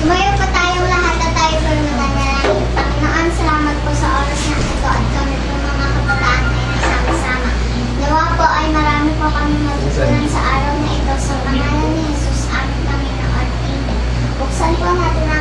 Tumayo pa tayong lahat at tayo po mananalangin. Panginoon, salamat po sa oras na ito at kami po mga kabataan ay nagsama-sama. Nawa po ay marami po kami matutunan sa araw na ito sa pangalan ni Jesus, aming Panginoon. Amen. Buksan po natin ang